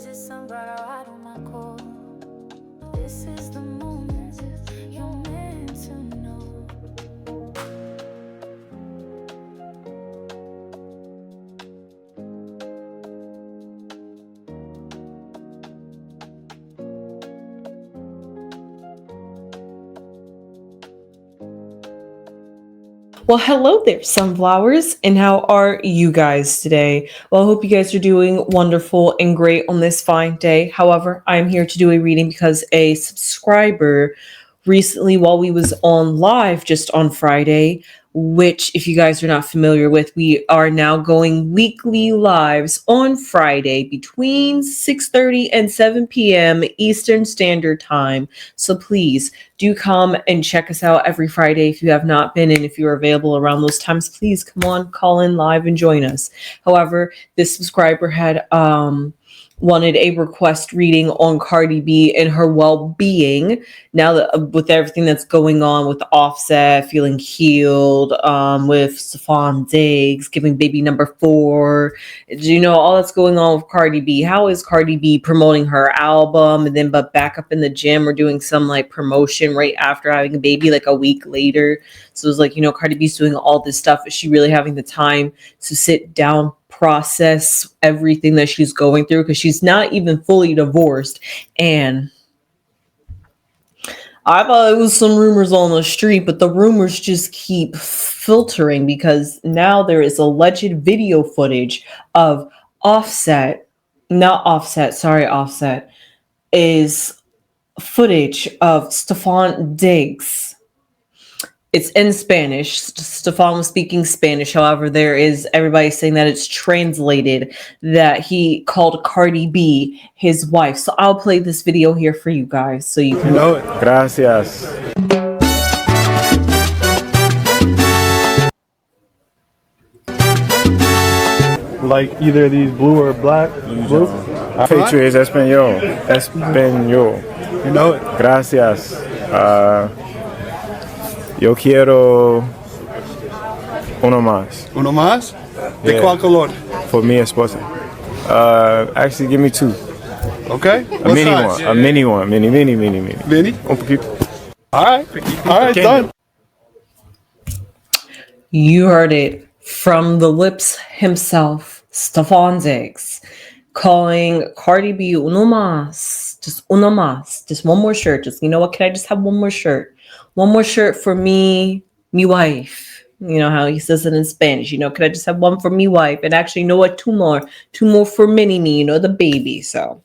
visit some brother out on my call. This is the moment you're meant to know. Well, hello there, sunflowers, and how are you guys today? Well, I hope you guys are doing wonderful and great on this fine day. However, I'm here to do a reading because a subscriber recently, while we was on live just on Friday, which if you guys are not familiar with, we are now going weekly lives on Friday between 6:30 and 7 p.m. Eastern Standard Time. So please do come and check us out every Friday if you have not been, and if you're available around those times, please come on, call in live and join us. However, this subscriber had wanted a request reading on Cardi B and her well-being now that with everything that's going on with Offset feeling healed, with Stephon Diggs giving baby number 4, all that's going on with Cardi B. How is Cardi B promoting her album and then but back up in the gym or doing some like promotion right after having a baby like a week later? So it's like, Cardi B's doing all this stuff. Is she really having the time to sit down, process everything that she's going through? Because she's not even fully divorced. And I thought it was some rumors on the street, but the rumors just keep filtering because now there is alleged video footage of Offset is footage of Stephon Diggs. It's in Spanish. Stephon was speaking Spanish. However, there is everybody saying that it's translated that he called Cardi B his wife. So I'll play this video here for you guys so you can know it. Gracias. Like either these blue or black. Blue. Patriots Espanol. You know it. Gracias. Yo quiero uno más. Uno más? ¿De Yeah. cuál color? For mi esposa. Actually, give me 2. Okay. A mini one. A mini one. Mini. Mini? Un poquito. All right, done. You heard it from the lips himself, Stephon Diggs, calling Cardi B uno más. Just uno más. Just one more shirt. Just, what? Can I just have one more shirt? One more shirt for me wife. You know how he says it in Spanish. Could I just have one for me wife? And actually, what? Two more for mini, the baby. So,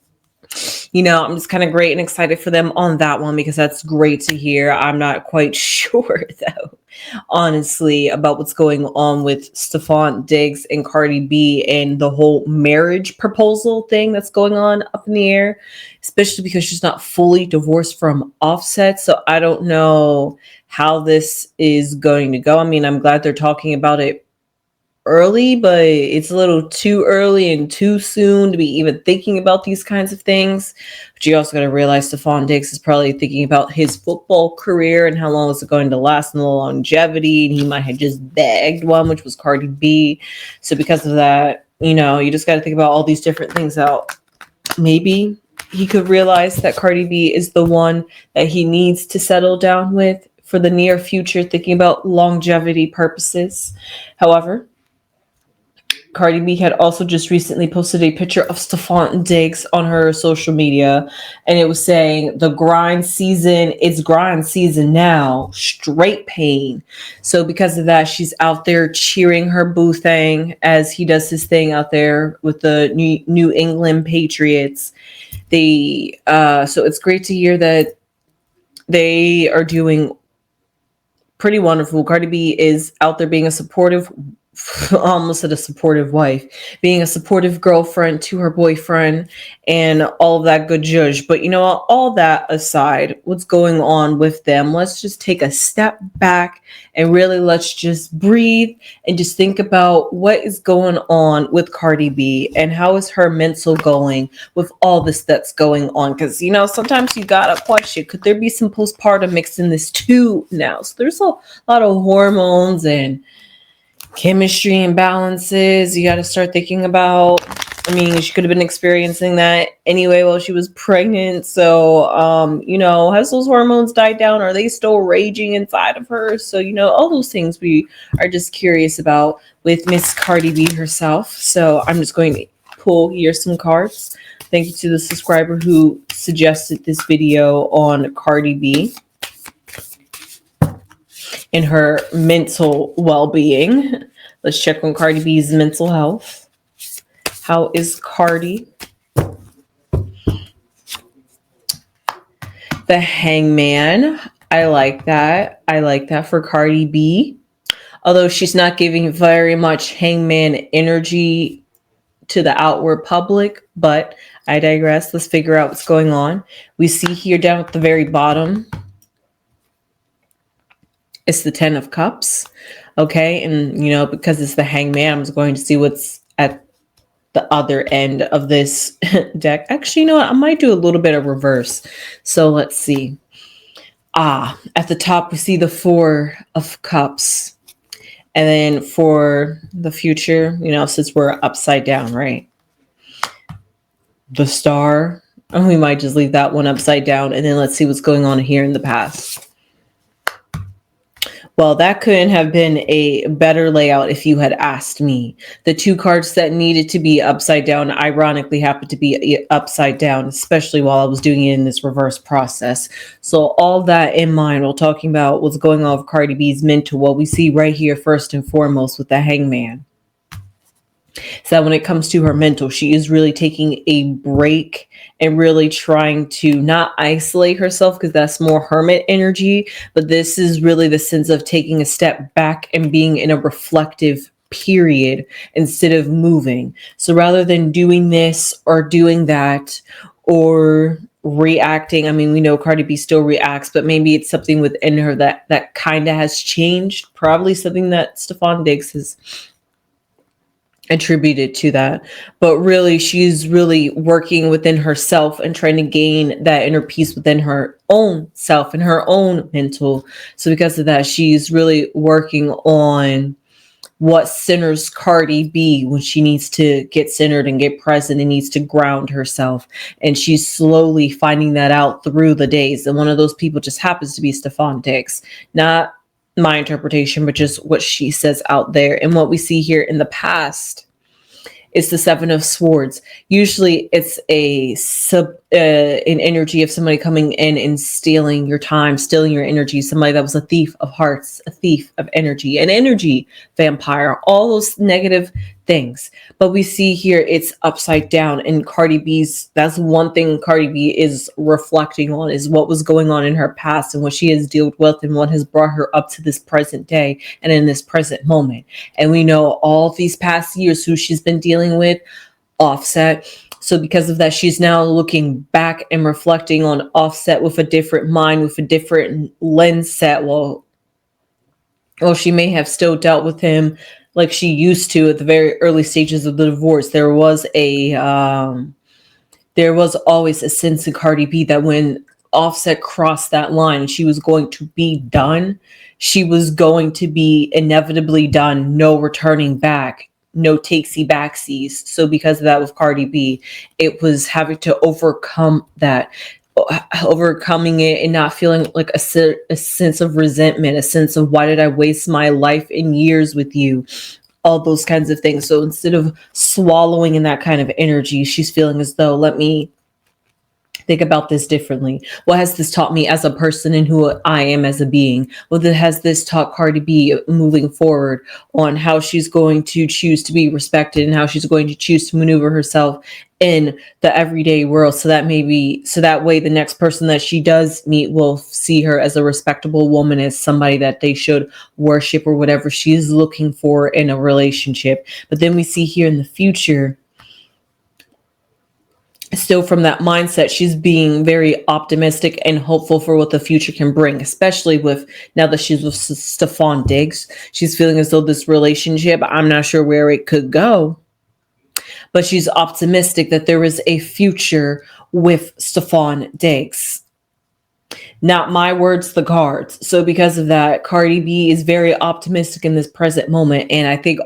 I'm just kind of great and excited for them on that one because that's great to hear. I'm not quite sure though, honestly, about what's going on with Stephon Diggs and Cardi B and the whole marriage proposal thing that's going on up in the air, especially because she's not fully divorced from Offset. So I don't know how this is going to go. I mean, I'm glad they're talking about it early, but it's a little too early and too soon to be even thinking about these kinds of things. But you also got to realize Stephon Diggs is probably thinking about his football career and how long is it going to last and the longevity. And he might have just bagged one, which was Cardi B. So because of that, you just got to think about all these different things out. Maybe he could realize that Cardi B is the one that he needs to settle down with for the near future, thinking about longevity purposes. However, Cardi B had also just recently posted a picture of Stephon Diggs on her social media, and it was saying the grind season, it's grind season now, straight pain. So because of that, she's out there cheering her boo thing as he does his thing out there with the New England Patriots. So it's great to hear that they are doing pretty wonderful. Cardi B is out there being a supportive almost a supportive wife, being a supportive girlfriend to her boyfriend and all of that good judge. But all that aside, what's going on with them, let's just take a step back and really let's just breathe and just think about what is going on with Cardi B and how is her mental going with all this that's going on. Because, sometimes you got to question, could there be some postpartum mixed in this too now? So there's a lot of hormones and chemistry imbalances you got to start thinking about. I mean, she could have been experiencing that anyway while she was pregnant. So, has those hormones died down? Are they still raging inside of her? So, all those things we are just curious about with Miss Cardi B herself. So, I'm just going to pull here some cards. Thank you to the subscriber who suggested this video on Cardi B and her mental well-being. Let's check on Cardi B's mental health. How is Cardi? The Hangman. I like that. I like that for Cardi B. Although she's not giving very much Hangman energy to the outward public, but I digress. Let's figure out what's going on. We see here down at the very bottom, it's the 10 of Cups. Okay. And, because it's the Hangman, I'm just going to see what's at the other end of this deck. Actually, you know what? I might do a little bit of reverse. So let's see. At the top, we see the 4 of Cups. And then for the future, since we're upside down, right? The Star. And we might just leave that one upside down. And then let's see what's going on here in the past. Well, that couldn't have been a better layout if you had asked me. The 2 cards that needed to be upside down, ironically, happened to be upside down, especially while I was doing it in this reverse process. So all that in mind, while talking about what's going on with Cardi B's mental, what we see right here first and foremost with the Hangman. So when it comes to her mental, she is really taking a break and really trying to not isolate herself, because that's more hermit energy. But this is really the sense of taking a step back and being in a reflective period instead of moving. So rather than doing this or doing that or reacting, I mean, we know Cardi B still reacts, but maybe it's something within her that kind of has changed. Probably something that Stefan Diggs has attributed to that, but really she's really working within herself and trying to gain that inner peace within her own self and her own mental. So because of that, she's really working on what centers Cardi B when she needs to get centered and get present and needs to ground herself. And she's slowly finding that out through the days. And one of those people just happens to be Stefan Diggs. Not my interpretation, but just what she says out there. And what we see here in the past is the 7 of Swords. Usually it's an energy of somebody coming in and stealing your time, stealing your energy. Somebody that was a thief of hearts, a thief of energy, an energy vampire, all those negative things. But we see here it's upside down, and Cardi B's, that's one thing Cardi B is reflecting on, is what was going on in her past and what she has dealt with and what has brought her up to this present day and in this present moment. And we know all these past years who she's been dealing with, Offset. So because of that, she's now looking back and reflecting on Offset with a different mind, with a different lens set. Well, she may have still dealt with him like she used to at the very early stages of the divorce. There was always a sense in Cardi B that when Offset crossed that line and she was going to be done, she was going to be inevitably done. No returning back, no takesy backsies. So because of that with Cardi B, it was having to overcome that, overcoming it and not feeling like a sense of resentment, a sense of why did I waste my life and years with you, all those kinds of things. So instead of swallowing in that kind of energy, she's feeling as though, let me think about this differently. What has this taught me as a person and who I am as a being? What has this taught Cardi B moving forward on how she's going to choose to be respected and how she's going to choose to maneuver herself in the everyday world, so that way the next person that she does meet will see her as a respectable woman, as somebody that they should worship or whatever she's looking for in a relationship. But then we see here in the future, still from that mindset, she's being very optimistic and hopeful for what the future can bring, especially with now that she's with Stefan Diggs. She's feeling as though this relationship, I'm not sure where it could go, but she's optimistic that there is a future with Stefan Diggs. Not my words, the cards. So because of that, Cardi B is very optimistic in this present moment. And I think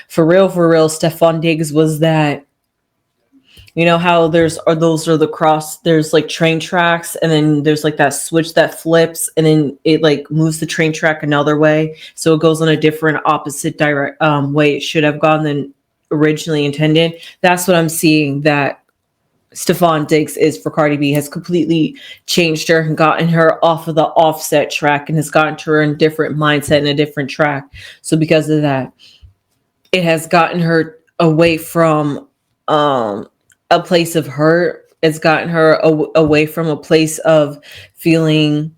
for real, Stefan Diggs was that You know how those are the cross, there's like train tracks, and then there's like that switch that flips, and then it like moves the train track another way. So it goes on a different opposite direct way it should have gone than originally intended. That's what I'm seeing that Stefan Diggs is for Cardi B, has completely changed her and gotten her off of the offset track and has gotten her in a different mindset and a different track. So because of that, it has gotten her away from a place of hurt. It's gotten her away from a place of feeling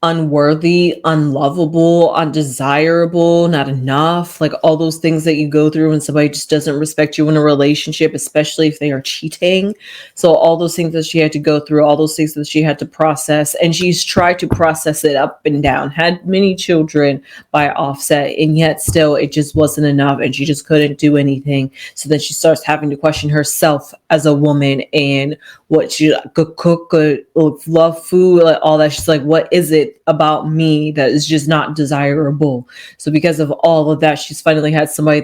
unworthy, unlovable, undesirable, not enough, like all those things that you go through when somebody just doesn't respect you in a relationship, especially if they are cheating. So all those things that she had to go through, all those things that she had to process, and she's tried to process it up and down, had many children by Offset, and yet still it just wasn't enough, and she just couldn't do anything. So then she starts having to question herself as a woman and what she could cook, could love food, like all that. She's like, what is it about me that is just not desirable? So because of all of that, she finally has somebody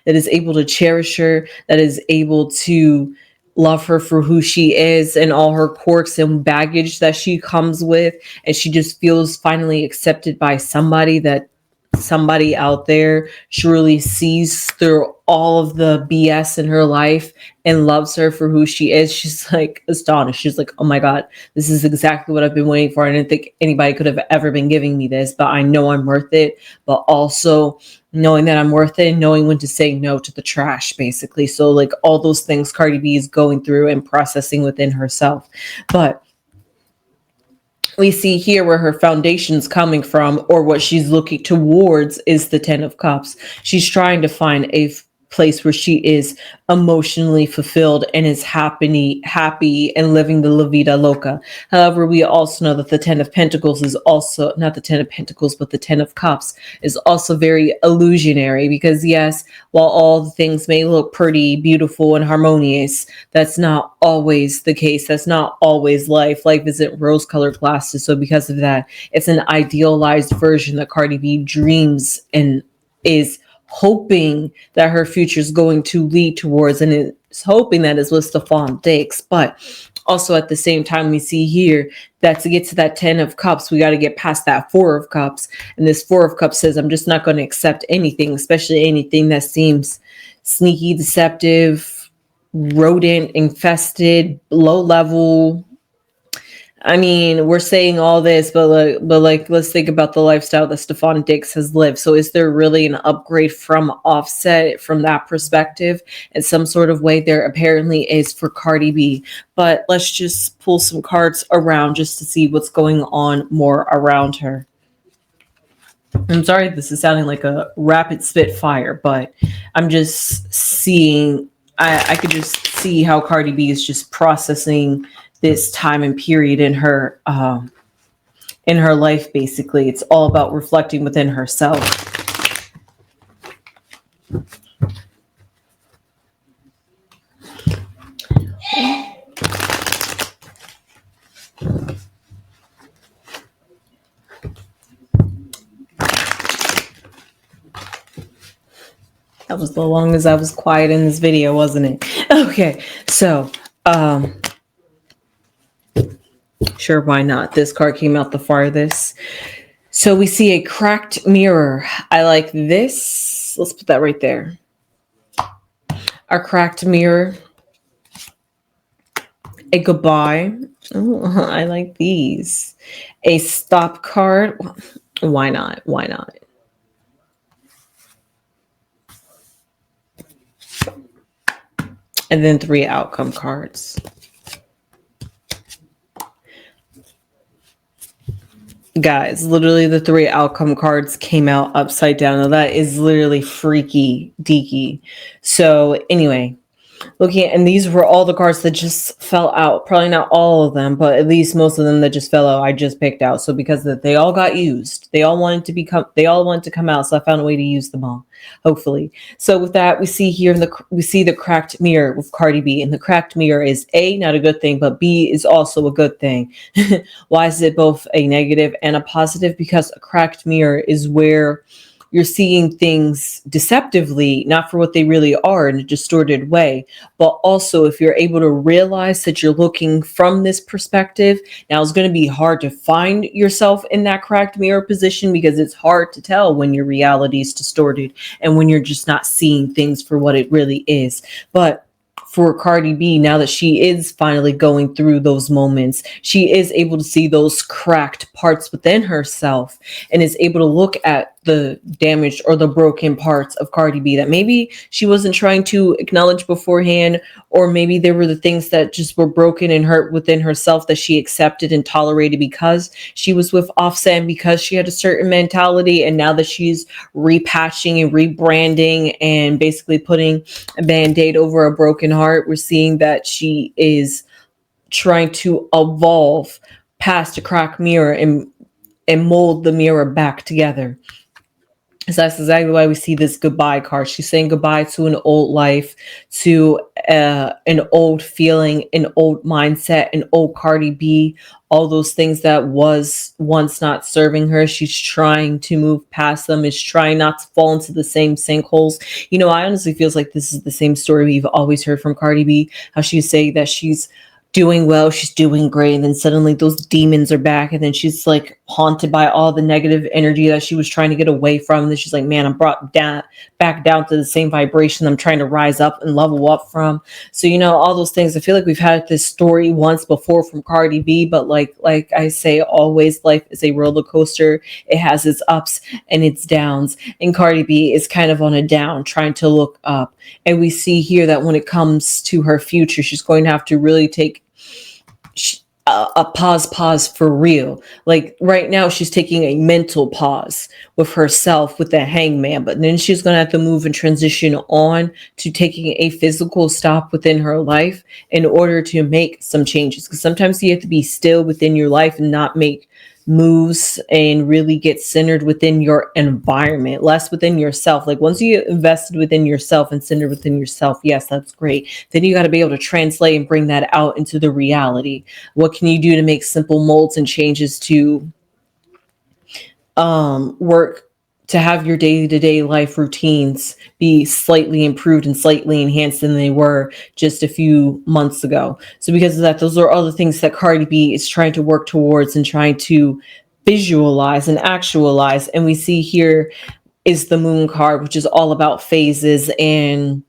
that is able to cherish her, that is able to love her for who she is and all her quirks and baggage that she comes with. And she just feels finally accepted by somebody out there truly sees through all of the BS in her life and loves her for who she is. She's like astonished. She's like, oh my God, this is exactly what I've been waiting for. I didn't think anybody could have ever been giving me this, but I know I'm worth it. But also knowing that I'm worth it and knowing when to say no to the trash, basically. So like all those things Cardi B is going through and processing within herself. But we see here where her foundation's coming from, or what she's looking towards, is the 10 of Cups. She's trying to find a place where she is emotionally fulfilled and is happy and living the La Vida Loca. However, we also know that the 10 of Pentacles is also not the 10 of Pentacles, but the 10 of Cups is also very illusionary, because yes, while all the things may look pretty, beautiful, and harmonious, that's not always the case. That's not always life. Life isn't rose-colored glasses. So because of that, it's an idealized version that Cardi B dreams and is hoping that her future is going to lead towards, and is hoping that is with Stefan Diggs. But also at the same time, we see here that to get to that 10 of Cups, we got to get past that 4 of Cups. And this 4 of Cups says, I'm just not going to accept anything, especially anything that seems sneaky, deceptive, rodent infested, low level. I mean, we're saying all this, but let's think about the lifestyle that Stefan Diggs has lived. So is there really an upgrade from Offset from that perspective? In some sort of way, there apparently is for Cardi B. But let's just pull some cards around just to see what's going on more around her. I'm sorry, this is sounding like a rapid spitfire, but I'm just seeing, I could just see how Cardi B is just processing this time and period in her life. Basically, it's all about reflecting within herself. That was the longest I was quiet in this video, wasn't it? Okay, so sure, why not? This card came out the farthest. So we see a cracked mirror. I like this. Let's put that right there. A cracked mirror. A goodbye. Oh, I like these. A stop card. Why not? Why not? And then 3 outcome cards. Guys, literally the 3 outcome cards came out upside down. Now that is literally freaky deaky. So anyway, looking at, and these were all the cards that just fell out. Probably not all of them, but at least most of them that just fell out, I just picked out. So because they all got used, they all wanted to come out. So I found a way to use them all, hopefully. So with that, we see here we see the cracked mirror with Cardi B, and the cracked mirror is A, not a good thing, but B is also a good thing. Why is it both a negative and a positive? Because a cracked mirror is where you're seeing things deceptively, not for what they really are in a distorted way. But also, if you're able to realize that you're looking from this perspective, now it's going to be hard to find yourself in that cracked mirror position, because it's hard to tell when your reality is distorted and when you're just not seeing things for what it really is. But for Cardi B, now that she is finally going through those moments, she is able to see those cracked parts within herself and is able to look at the damaged or the broken parts of Cardi B that maybe she wasn't trying to acknowledge beforehand, or maybe there were the things that just were broken and hurt within herself that she accepted and tolerated because she was with Offset and because she had a certain mentality. And now that she's repatching and rebranding and basically putting a band-aid over a broken heart, we're seeing that she is trying to evolve past a cracked mirror and mold the mirror back together. So that's exactly why we see this goodbye card. She's saying goodbye to an old life, to an old feeling, an old mindset, an old Cardi B, all those things that was once not serving her. She's trying to move past them, is trying not to fall into the same sinkholes. You know, I honestly feels like this is the same story we've always heard from Cardi B, how she say that she's doing well, she's doing great, and then suddenly those demons are back, and then she's like haunted by all the negative energy that she was trying to get away from, and then she's like, man, I'm brought down back down to the same vibration I'm trying to rise up and level up from. So, you know, all those things, I feel like we've had this story once before from Cardi B, but like I say, always life is a roller coaster. It has its ups and its downs, and Cardi B is kind of on a down, trying to look up. And we see here that when it comes to her future, she's going to have to really take a pause for real. Like right now, she's taking a mental pause with herself with the hangman, but then she's going to have to move and transition on to taking a physical stop within her life in order to make some changes. Because sometimes you have to be still within your life and not make moves and really get centered within your environment, less within yourself. Like once you invested within yourself and centered within yourself, yes, that's great. Then you got to be able to translate and bring that out into the reality. What can you do to make simple molds and changes to work, to have your day-to-day life routines be slightly improved and slightly enhanced than they were just a few months ago. So because of that, those are all the things that Cardi B is trying to work towards and trying to visualize and actualize. And we see here is the moon card, which is all about phases. And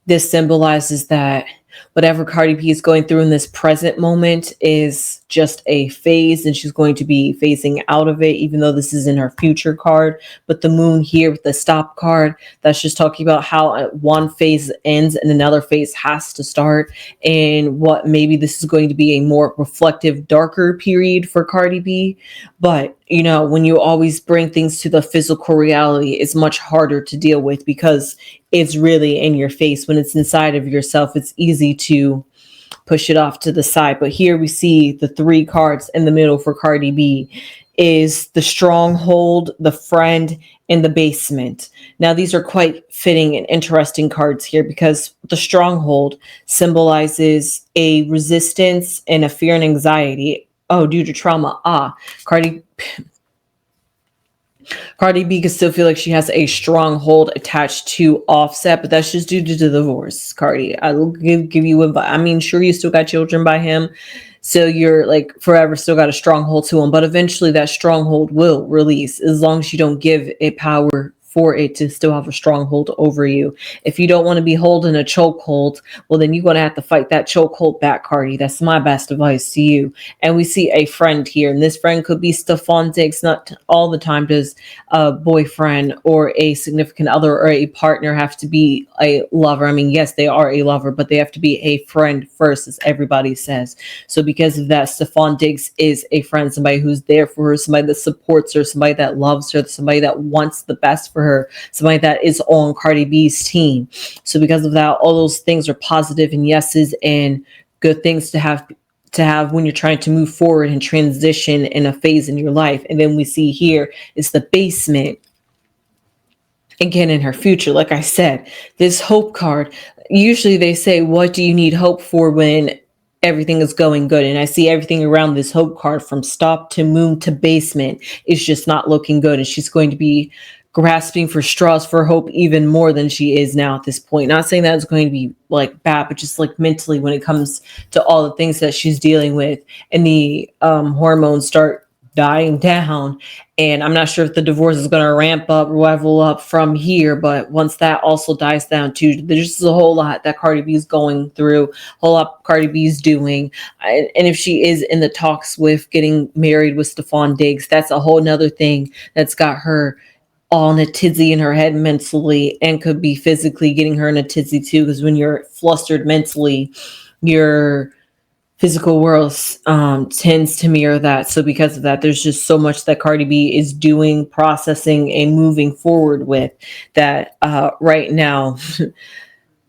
this symbolizes that whatever Cardi B is going through in this present moment is just a phase, and she's going to be phasing out of it, even though this is in her future card. But the moon here with the stop card, that's just talking about how one phase ends and another phase has to start, and what maybe this is going to be a more reflective, darker period for Cardi B. But you know, when you always bring things to the physical reality, it's much harder to deal with because it's really in your face. When it's inside of yourself, it's easy to push it off to the side. But here we see the three cards in the middle for Cardi B is the stronghold, the friend, and the basement. Now, these are quite fitting and interesting cards here because the stronghold symbolizes a resistance and a fear and anxiety. Oh, due to trauma. Cardi B can still feel like she has a stronghold attached to Offset, but that's just due to the divorce. Cardi, I will give you advice. I mean, sure, you still got children by him, so you're like forever still got a stronghold to him, but eventually that stronghold will release as long as you don't give it power for it to still have a stronghold over you. If you don't want to be holding a chokehold, well, then you're going to have to fight that chokehold back, Cardi. That's my best advice to you. And we see a friend here, and this friend could be Stephon Diggs. Not all the time does a boyfriend or a significant other or a partner have to be a lover. I mean, yes, they are a lover, but they have to be a friend first, as everybody says. So because of that, Stephon Diggs is a friend, somebody who's there for her, somebody that supports her, somebody that loves her, somebody that wants the best for her, somebody that is on Cardi B's team. So because of that, all those things are positive and yeses and good things to have when you're trying to move forward and transition in a phase in your life. And then we see here is the basement. Again, in her future, like I said, this hope card, usually they say, what do you need hope for when everything is going good? And I see everything around this hope card from stop to moon to basement is just not looking good. And she's going to be grasping for straws for hope even more than she is now at this point. Not saying that it's going to be like bad, but just like mentally when it comes to all the things that she's dealing with, and the hormones start dying down. And I'm not sure if the divorce is going to ramp up, level up from here, but once that also dies down too, there's just a whole lot that Cardi B is going through, a whole lot Cardi B is doing. And if she is in the talks with getting married with Stephon Diggs, that's a whole nother thing that's got her all in a tizzy in her head mentally, and could be physically getting her in a tizzy too, because when you're flustered mentally, your physical world tends to mirror that. So because of that, there's just so much that Cardi B is doing, processing, and moving forward with that right now.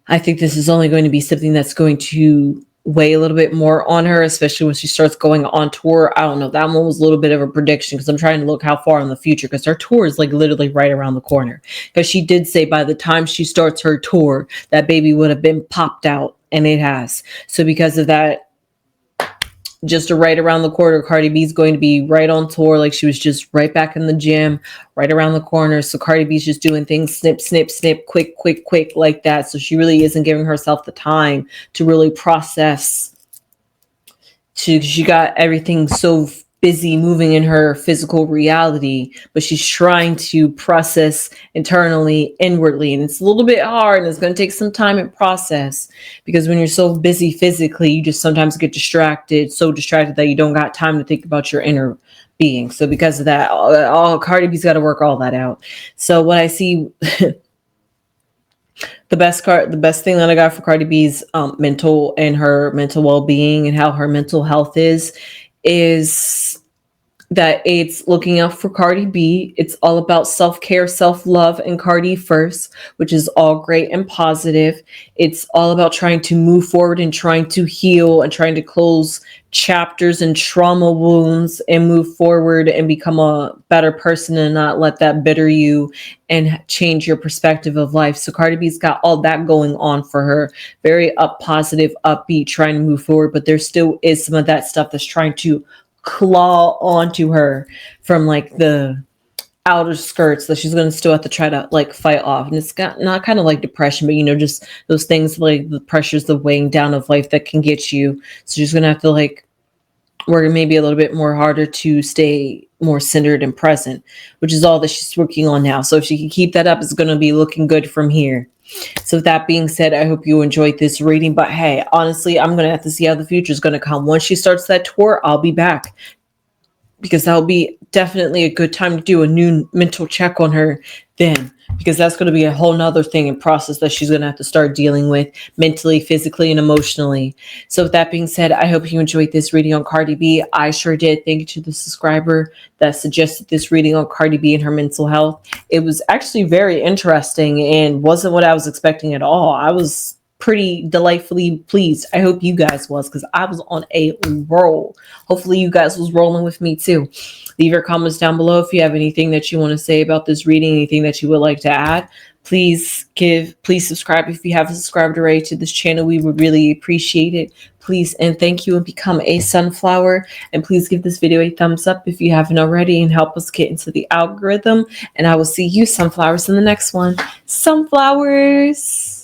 I think this is only going to be something that's going to weigh a little bit more on her, especially when she starts going on tour. I don't know. That one was a little bit of a prediction, because I'm trying to look how far in the future, because her tour is like literally right around the corner. Because she did say by the time she starts her tour, that baby would have been popped out, and it has. So because of that, just right around the corner, Cardi B's going to be right on tour. Like she was just right back in the gym, right around the corner. So Cardi B's just doing things snip, snip, snip, quick, quick, quick like that. So she really isn't giving herself the time to really process. She got everything so busy moving in her physical reality, but she's trying to process internally, inwardly, and it's a little bit hard, and it's going to take some time and process, because when you're so busy physically, you just sometimes get so distracted that you don't got time to think about your inner being. So because of that, all Cardi B's got to work all that out. So what I see, the best thing that I got for Cardi B's mental well-being and how her mental health is that it's looking out for Cardi B. It's all about self-care, self-love, and Cardi first, which is all great and positive. It's all about trying to move forward and trying to heal and trying to close chapters and trauma wounds and move forward and become a better person, and not let that bitter you and change your perspective of life. So Cardi B's got all that going on for her. Very positive, upbeat, trying to move forward, but there still is some of that stuff that's trying to claw onto her from like the outer skirts that she's going to still have to try to like fight off. And it's got not kind of like depression, but just those things like the pressures, the weighing down of life that can get you. So she's going to have to like work maybe a little bit more harder to stay more centered and present, which is all that she's working on now. So if she can keep that up, it's going to be looking good from here. So with that being said, I hope you enjoyed this reading. But hey, honestly, I'm going to have to see how the future is going to come. Once she starts that tour, I'll be back, because that'll be definitely a good time to do a new mental check on her then, because that's going to be a whole nother thing and process that she's going to have to start dealing with mentally, physically, and emotionally. So with that being said, I hope you enjoyed this reading on Cardi B. I sure did. Thank you to the subscriber that suggested this reading on Cardi B and her mental health. It was actually very interesting and wasn't what I was expecting at all. I was pretty delightfully pleased. I hope you guys was, because I was on a roll. Hopefully you guys was rolling with me too. Leave your comments down below if you have anything that you want to say about this reading, anything that you would like to add. Please subscribe if you haven't subscribed already to this channel. We would really appreciate it. Please and thank you, and become a sunflower. And please give this video a thumbs up if you haven't already, and help us get into the algorithm. And I will see you sunflowers in the next one. Sunflowers.